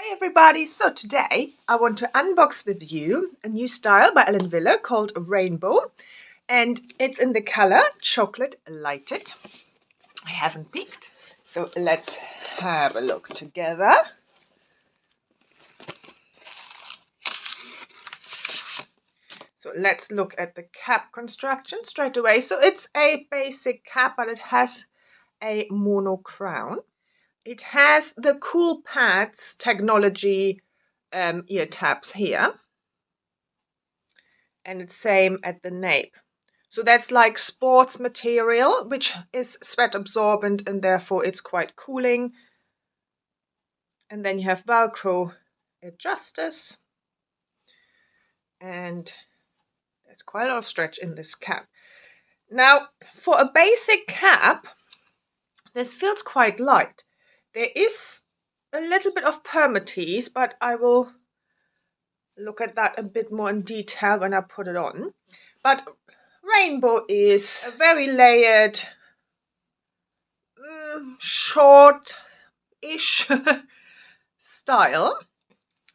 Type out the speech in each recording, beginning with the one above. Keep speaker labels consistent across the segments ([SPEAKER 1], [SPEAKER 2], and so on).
[SPEAKER 1] Hi everybody, so today I want to unbox with you a new style by Ellen Wille called Rainbow, and it's in the color Chocolate Lighted. I haven't peeked, so let's have a look together. So let's look at the cap construction straight away. So it's a basic cap, but it has a mono crown. It has the cool pads technology ear tabs here. And it's same at the nape. So that's like sports material, which is sweat absorbent and therefore it's quite cooling. And then you have Velcro adjusters. And there's quite a lot of stretch in this cap. Now, for a basic cap, this feels quite light. There is a little bit of permatease, but I will look at that a bit more in detail when I put it on. But Rainbow is a very layered, short-ish style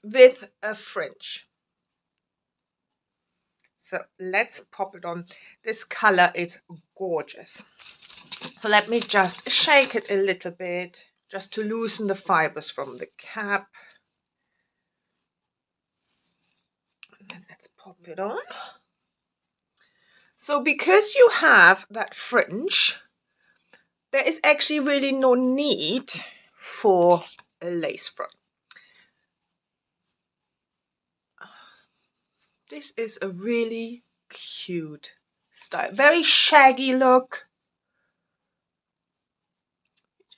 [SPEAKER 1] with a fringe. So let's pop it on. This color is gorgeous. So let me just shake it a little bit just to loosen the fibers from the cap. And let's pop it on. So because you have that fringe, there is actually really no need for a lace front. This is a really cute style. Very shaggy look.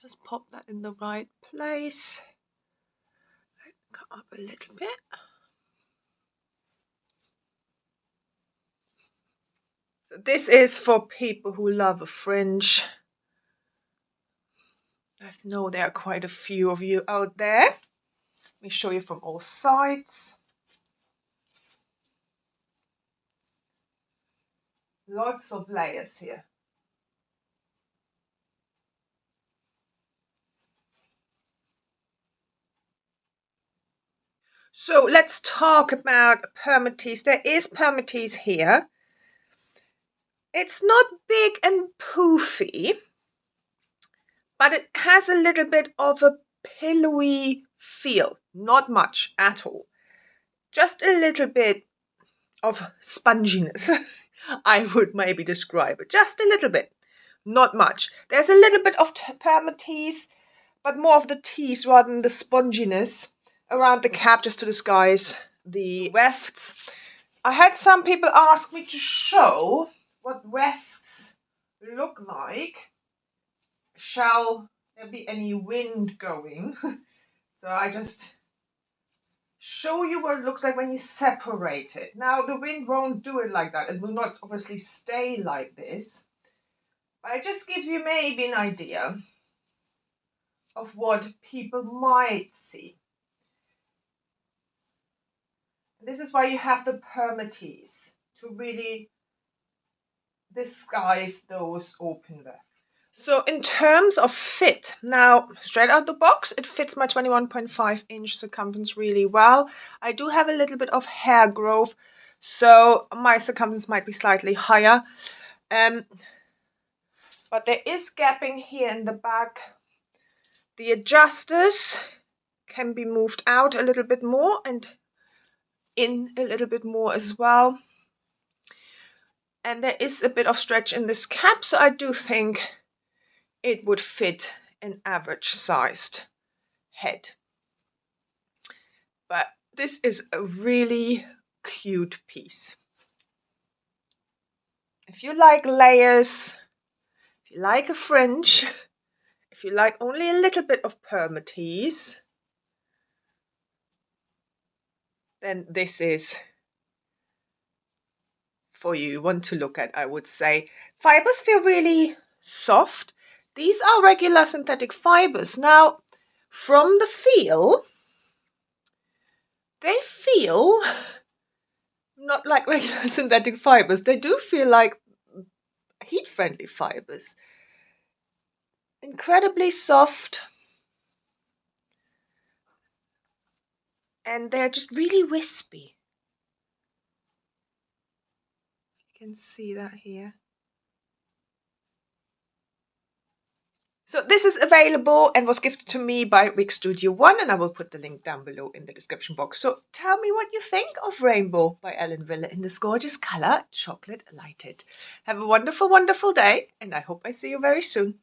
[SPEAKER 1] Just pop that in the right place. Come up a little bit. So this is for people who love a fringe. I know there are quite a few of you out there. Let me show you from all sides. Lots of layers here. So let's talk about permatease. There is permatease here. It's not big and poofy, but it has a little bit of a pillowy feel. Not much at all. Just a little bit of sponginess, I would maybe describe it. Just a little bit. Not much. There's a little bit of permatease, but more of the tease rather than the sponginess around the cap, just to disguise the wefts. I had some people ask me to show what wefts look like. Shall there be any wind going? So I just show you what it looks like when you separate it. Now the wind won't do it like that. It will not obviously stay like this. But it just gives you maybe an idea of what people might see. This is why you have the permatease, to really disguise those open wefts. So in terms of fit, now straight out the box, it fits my 21.5-inch circumference really well. I do have a little bit of hair growth, so my circumference might be slightly higher. But there is gapping here in the back. The adjusters can be moved out a little bit more and in a little bit more as well. And there is a bit of stretch in this cap, so I do think it would fit an average sized head. But this is a really cute piece. If you like layers, if you like a fringe, if you like only a little bit of permatease, then this is for you one to look at, I would say. Fibers feel really soft. These are regular synthetic fibers. Now, from the feel, they feel not like regular synthetic fibers. They do feel like heat-friendly fibers. Incredibly soft. and they're just really wispy. You can see that here. So this is available and was gifted to me by Wig Studio 1, and I will put the link down below in the description box. So tell me what you think of Rainbow by Ellen Wille in this gorgeous color, Chocolate Lighted. Have a wonderful, wonderful day, and I hope I see you very soon.